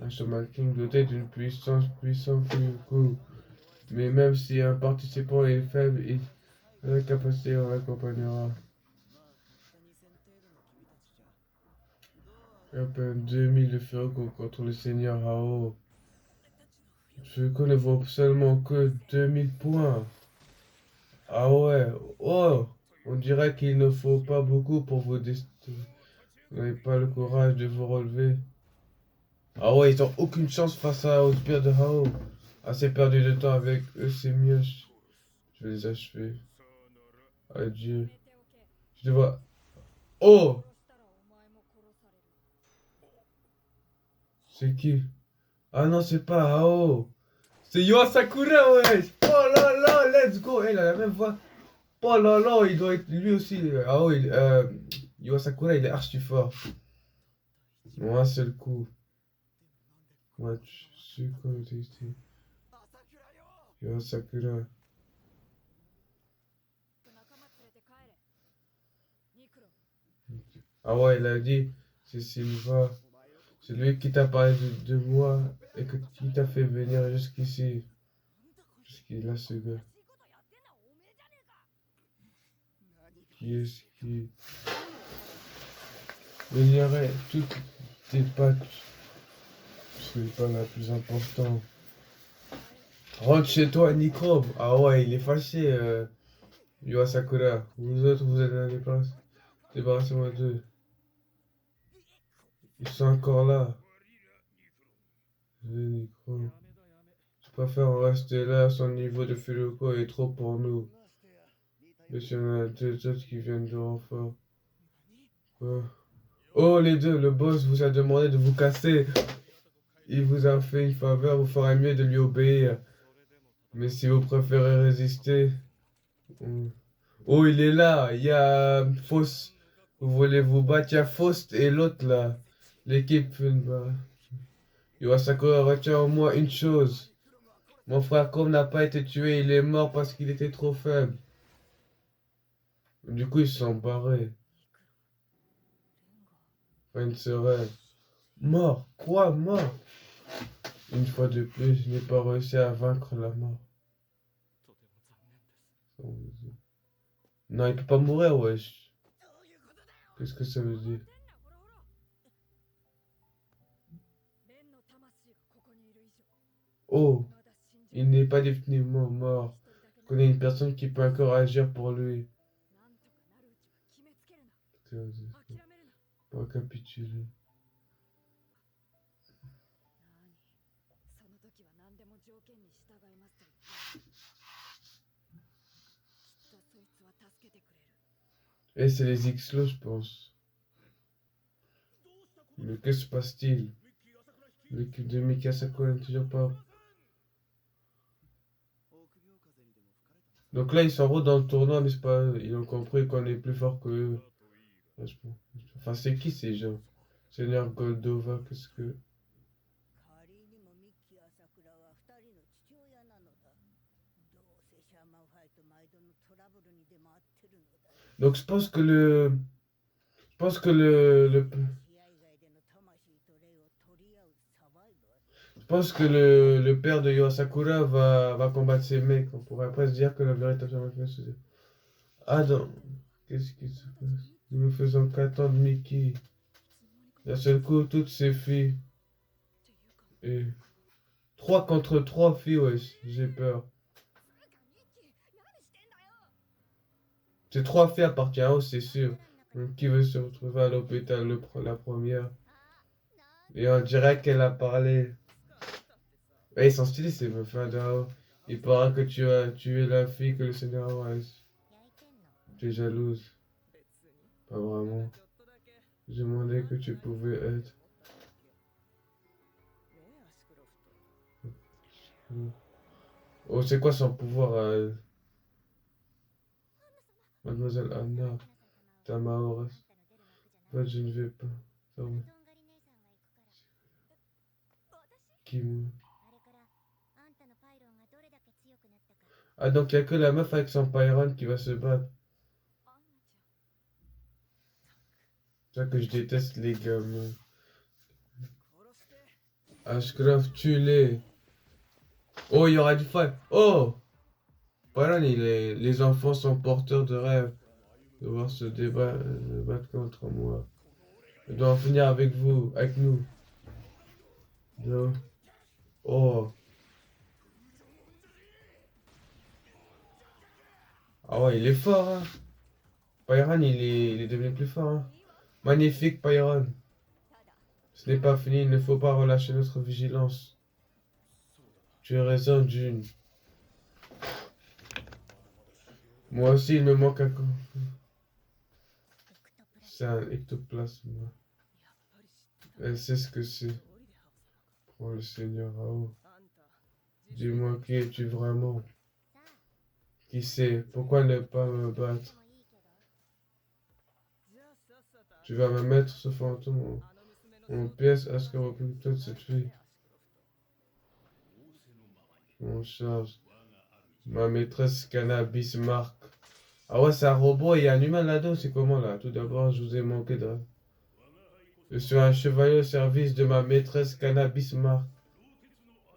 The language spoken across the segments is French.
Un Shaman King doté d'une puissance puissante Furyuko. Mais même si un participant est faible, il a la capacité on l'accompagnera. À peine 2000 de Furyuko contre le seigneur Hao. Furyuko ne vaut seulement que 2000 points. Ah ouais, oh, on dirait qu'il ne faut pas beaucoup pour vous destiner. Vous n'avez pas le courage de vous relever. Ah ouais, ils ont aucune chance face au spire de Hao. Assez perdu de temps avec eux, c'est mieux. Je vais les achever. Adieu. Je dois... Oh! C'est qui? Ah non, c'est pas Hao. C'est Yo Sakura, ouais! Oh là là, let's go! Il a la même voix. Oh là là, il doit être lui aussi. Hao, Yo Sakura, il est archi fort. Bon, un seul coup. Ouais, je suis connecté. Yo Sakura. Ah ouais, il a dit, c'est Silva. C'est lui qui t'a parlé de moi et qui t'a fait venir jusqu'ici. Jusqu'il a ce gars. Qui est-ce qui... Ignorer toutes tes pattes. Ce n'est pas la plus importante. Rentre chez toi, Nicrobe. Ah ouais, il est fâché, Yo Sakura. Vous autres, vous êtes dans les places. Débarrassez-moi d'eux. Ils sont encore là. Nicrobe. Je préfère en rester là. Son niveau de Furyuko est trop pour nous. Mais il y en a deux autres qui viennent de renfort. Quoi? Oh, les deux, le boss vous a demandé de vous casser. Il vous a fait une faveur, vous ferez mieux de lui obéir. Mais si vous préférez résister... Oh, il est là, il y a Faust. Vous voulez vous battre, il y a Faust et l'autre là. L'équipe... Sakura retient au moins une chose. Mon frère Kom n'a pas été tué, il est mort parce qu'il était trop faible. Du coup, ils se sont barrés. Une sereine. Mort? Quoi, mort? Une fois de plus, je n'ai pas réussi à vaincre la mort. Non, il peut pas mourir, wesh. Qu'est-ce que ça veut dire? Oh, il n'est pas définitivement mort. Je connais une personne qui peut encore agir pour lui. Pas capituler. Et c'est les X-Lo, je pense. Mais que se passe-t-il? L'équipe de Miki Asakura n'est toujours pas... Donc là, ils s'en vont dans le tournoi, mais c'est pas... Ils ont compris qu'on est plus fort que eux. Enfin, c'est qui ces gens? Seigneur Goldova, qu'est-ce que... Donc je pense que le... Je pense que Je pense que le père de Yo Sakura va combattre ces mecs. On pourrait presque dire que la véritable champion c'est... Ah non. Qu'est-ce qui se passe? Nous ne faisons qu'attendre Mickey. D'un seul coup, toutes ces filles. Et... 3 contre 3 filles, ouais, j'ai peur. Ces 3 filles appartiennent à eux, c'est sûr. Donc, qui veut se retrouver à l'hôpital la première? Et on dirait qu'elle a parlé. Ouais, ils sont stylés ces meufs, hein, Dao. Il paraît que tu as tué la fille que le Seigneur a. Tu es jalouse. Pas vraiment. Je demandais que tu pouvais être. Oh, c'est quoi son pouvoir Mademoiselle Anna Tamaoras? En fait, je ne vais pas. Ça va. Qui me... Ah, donc il n'y a que la meuf avec son Pyron qui va se battre. ça que je déteste les gamins. Ashcraft, tue-les. Oh, il y aura du fight. Oh! Voilà, les enfants sont porteurs de rêves. Devoir se battre contre moi. Je dois en finir avec vous, avec nous. Non. Oh. Ah ouais, il est fort, hein. Pyron, il est devenu plus fort, hein. Magnifique, Pyron. Ce n'est pas fini, il ne faut pas relâcher notre vigilance. Tu as raison, June. Moi aussi, il me manque un... C'est un ectoplasme. Elle sait ce que c'est. Oh, le Seigneur Rao. Dis-moi, qui es-tu vraiment? Qui sait? Pourquoi ne pas me battre? Tu vas me mettre ce fantôme en pièces à ce que recrute cette fille. Mon charge. Ma maîtresse Cannabis Mark. Ah ouais, c'est un robot et il y a un humain là-dedans, c'est comment là? Tout d'abord, je vous ai manqué de... Je suis un chevalier au service de ma maîtresse Cannabis Mark.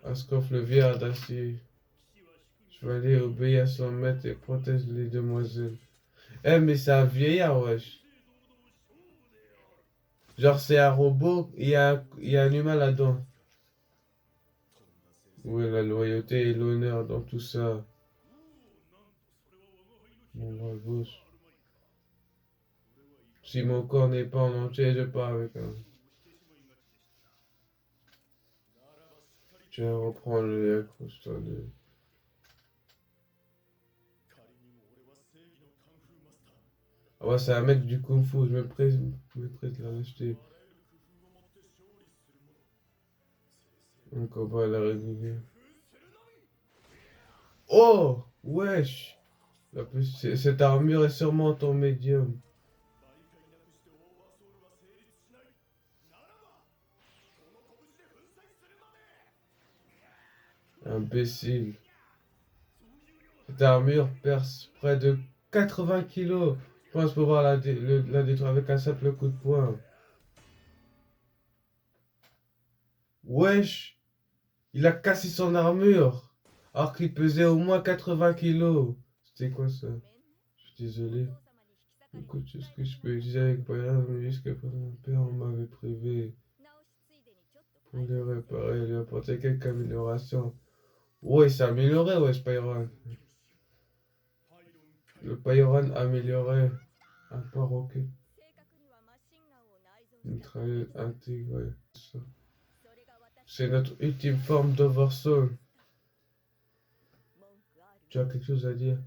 Ascoff le vieillard d'acier. Chevalier obéit à son maître et protège les demoiselles. Eh, mais c'est un vieillard, wesh. Genre, c'est un robot, il y a un humain là-dedans. Oui, la loyauté et l'honneur dans tout ça. Mon bras gauche. Si mon corps n'est pas en entier, je pars avec un. Tiens, reprends le accroche-toi de. Ah ouais, c'est un mec du Kung Fu, je me prête la lâcheté. Un combat à la régulière. Oh! Wesh! Cette armure est sûrement ton médium. Imbécile. Cette armure perce près de 80 kilos. Je pense pouvoir la détruire avec un simple coup de poing. Wesh! Il a cassé son armure. Alors qu'il pesait au moins 80 kilos. C'était quoi ça? Je suis désolé. Écoute, ce que je peux dire avec Bayern, mais jusqu'à présent, mon père m'avait privé. Pour le réparer, lui apporter quelques améliorations. Ouais, il s'est amélioré, ouais, Spyron. Le Pyron amélioré. Un paroquet. Une mitrailleuse intégrée. C'est notre ultime forme d'Oversoul. Tu as quelque chose à dire?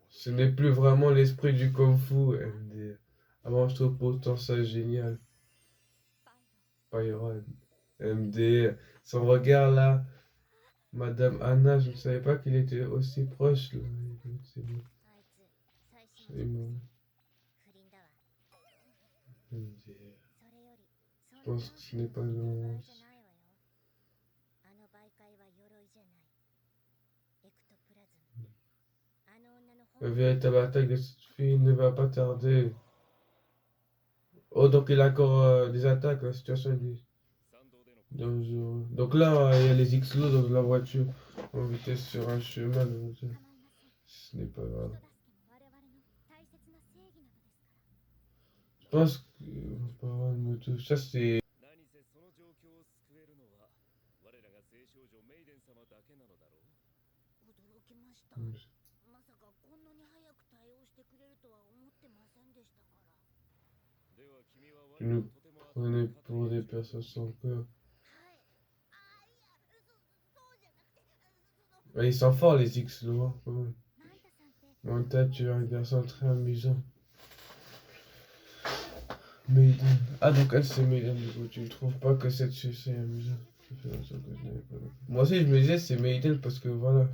Ce n'est plus vraiment l'esprit du Kung Fu, MD. Avant, je trouve pourtant ça génial. Pyron. MD. Son regard là. Madame Anna, je ne savais pas qu'il était aussi proche là. C'est bon. C'est bon. MD. Je pense que ce n'est pas long. La véritable attaque de cette fille ne va pas tarder. Oh, donc il a encore des attaques, la situation est dangereuse. Donc là, il y a les X-Low dans la voiture en vitesse sur un chemin. Donc, ce n'est pas grave. Je pense que mes parents me touchent. Ça, c'est. Tu nous prenez pour des personnes sans cœur. Ouais, ils sont forts, les X-Low, hein, quand même. Manta, tu es un garçon très amusant. Maiden. Ah, donc elle, c'est Maiden, du coup. Tu ne trouves pas que cette chose est amusante? Ça fait longtemps que je n'avais pas vu. Moi aussi, je me disais, c'est Maiden parce que voilà.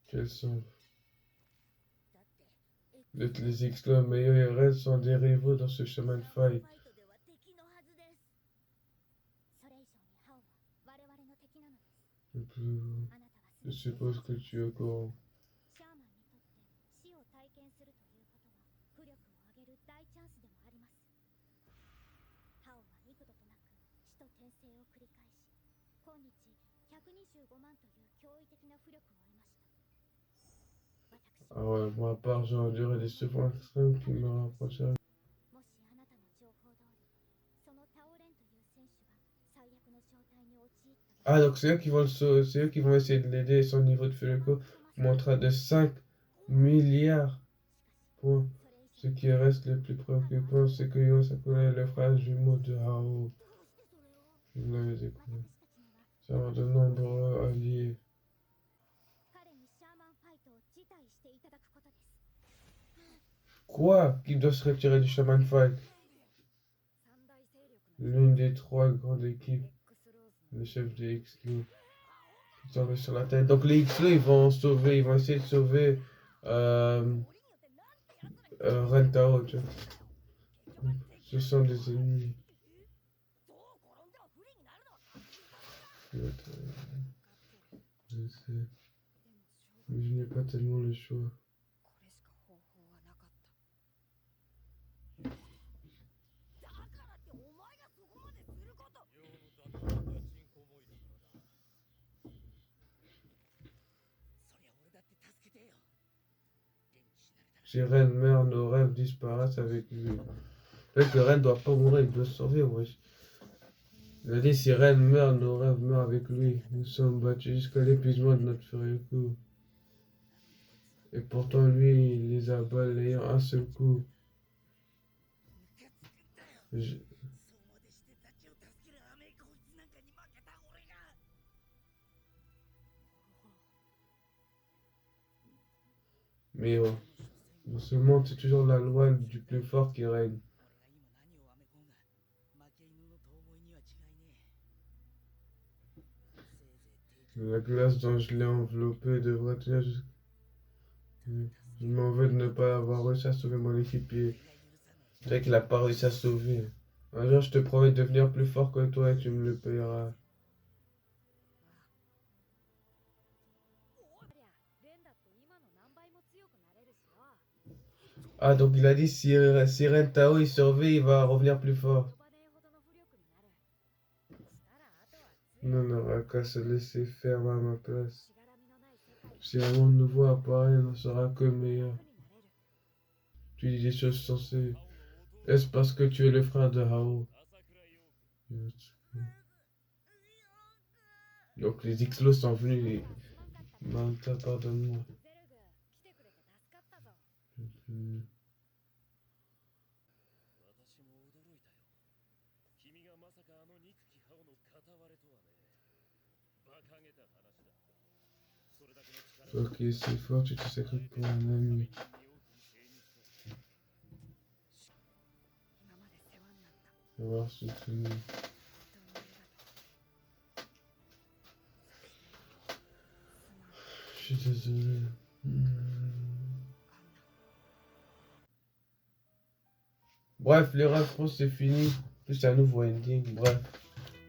Quels sont les X-Low meilleurs et Red sont des rivaux dans ce chemin de faille. Je suppose que tu es au courant. Ah ouais, moi à part j'ai enduré des souffrances extrêmes qui me rapprochèrent. Ah donc c'est eux qui vont c'est eux qui vont essayer de l'aider. Son niveau de Furiko montra de 5 milliards points. Ce qui reste le plus préoccupant, c'est que Yo Sakura est le frère jumeau de Hao. Vous l'avez découvert. Ça a de nombreux alliés. Quoi? Qui doit se retirer du Shaman Fight? L'une des 3 grandes équipes. Le chef des X-Lo. Qui tombent sur la tête. Donc les X-Lo, ils vont essayer de sauver Rentaro, tu vois. Ce sont des ennemis. Je sais. Mais je n'ai pas tellement le choix. Si Ren meurt, nos rêves disparaissent avec lui. Peut-être que Ren doit pas mourir, il doit se sauver, wesh. Il a dit si Ren meurt, nos rêves meurent avec lui. Nous sommes battus jusqu'à l'épuisement de notre Furiko. Et pourtant, lui, il les a balayés en un seul coup. Mais dans ce monde, c'est toujours la loi du plus fort qui règne. La glace dont je l'ai enveloppé devrait tenir jusqu'à... Je m'en veux de ne pas avoir réussi à sauver mon équipier. C'est vrai qu'il n'a pas réussi à sauver. Un jour, je te promets de devenir plus fort que toi et tu me le payeras. Ah, donc il a dit si Rentaro il survit, il va revenir plus fort. Non, n'aura qu'à se laisser faire à ma place. Si un monde nouveau apparaît, il n'en sera que meilleur. Tu dis des choses sensées. Est-ce parce que tu es le frère de Hao? Donc les X-Lo sont venus. Manta, pardonne-moi. Ok, c'est fort, tu te sacrifies pour un ami. On va voir si tu... Je suis désolé. Bref, les refs, je pense que c'est fini. Plus c'est un nouveau ending,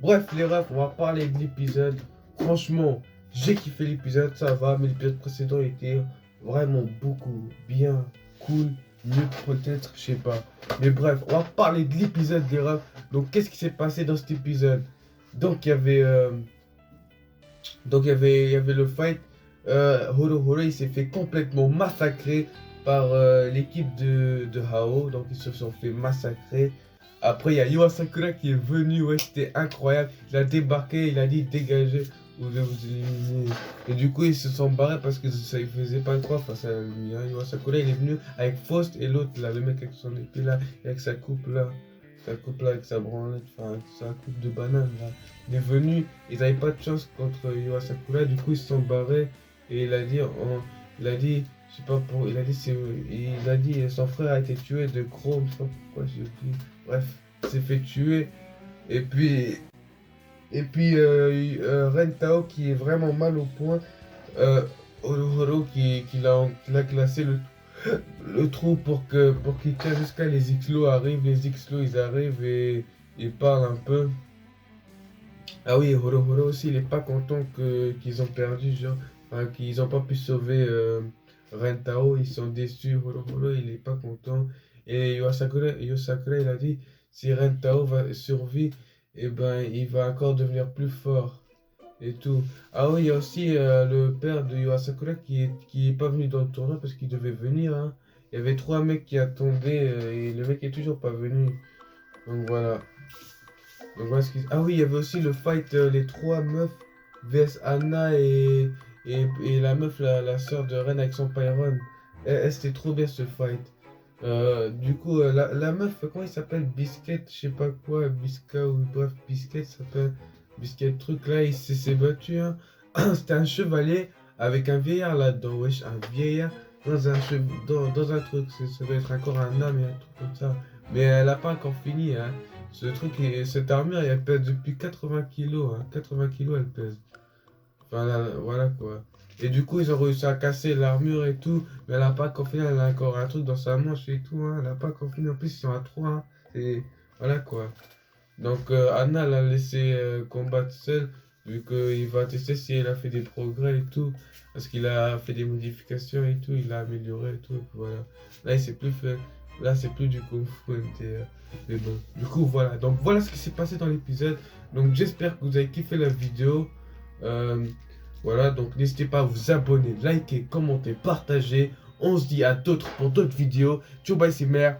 Bref, les refs, on va parler de l'épisode. Franchement, j'ai kiffé l'épisode, ça va, mais l'épisode précédent était vraiment beaucoup bien, cool, mieux peut-être, je sais pas. Mais bref, on va parler de l'épisode des refs. Donc, qu'est-ce qui s'est passé dans cet épisode? Donc, il y avait le fight. Horo, il s'est fait complètement massacrer par l'équipe de Hao. Donc, ils se sont fait massacrer. Après, il y a Yo Asakura qui est venu, ouais, c'était incroyable. Il a débarqué, il a dit dégagez, vous devez vous éliminer. Et du coup, ils se sont barrés parce que ça ne faisait pas quoi face à lui. Hein. Yo Asakura, il est venu avec Faust et l'autre, là, le mec avec son épée là, avec sa coupe là. Sa coupe là, avec sa branlette, enfin, sa coupe de banane là. Il est venu, ils n'avaient pas de chance contre Yo Asakura, du coup, ils se sont barrés. Et il a dit, je sais pas pour, il a dit, son frère a été tué de Chrome, je sais pas pourquoi j'ai dit. Bref, il s'est fait tuer. Et puis Rentaro qui est vraiment mal au point. Horo qui l'a classé le trou pour qu'il tienne jusqu'à les X-Lo arrivent. Les X-Lo ils arrivent et ils parlent un peu. Ah oui, Horo Horo aussi, il est pas content qu'ils ont perdu, genre, enfin, qu'ils ont pas pu sauver Rentao, ils sont déçus, Horo Horo, il est pas content. Et Yosakura, il a dit, si Rentao va survivre, eh ben, il va encore devenir plus fort et tout. Ah oui, il y a aussi le père de Yoasakura qui est pas venu dans le tournoi parce qu'il devait venir, hein. Il y avait 3 mecs qui attendaient et le mec est toujours pas venu. Donc voilà. Donc voilà Ah oui, il y avait aussi le fight, les 3 meufs vs Anna et la meuf, la sœur de Ren avec son Pyron. C'était trop bien ce fight. Du coup, la meuf, comment il s'appelle? Biscuit, je sais pas quoi, Bisca ou bref, Biscuit s'appelle. Biscuit truc là, il s'est battu, hein. C'était un chevalier avec un vieillard là-dedans, wesh, un vieillard dans un truc. Ça doit être encore un homme et un truc comme ça. Mais elle a pas encore fini, hein. Cette armure, elle pèse depuis 80 kilos, hein. 80 kilos, elle pèse. Voilà, voilà quoi. Et du coup, ils ont réussi à casser l'armure et tout, mais elle a pas encore fini, elle a encore un truc dans sa manche et tout, hein. Elle a pas encore fini, en plus, ils sont à 3, hein. Et voilà quoi. Donc, Anna l'a laissé combattre seule, vu qu'il va tester si elle a fait des progrès et tout, parce qu'il a fait des modifications et tout, il a amélioré et tout, et puis voilà. Là, il s'est plus fait. Là, c'est plus du Kung Fu MTR. Mais bon, du coup, voilà. Donc, voilà ce qui s'est passé dans l'épisode. Donc, j'espère que vous avez kiffé la vidéo. Euh, voilà, donc n'hésitez pas à vous abonner, liker, commenter, partager. On se dit à d'autres pour d'autres vidéos. Ciao, bye, c'est mère.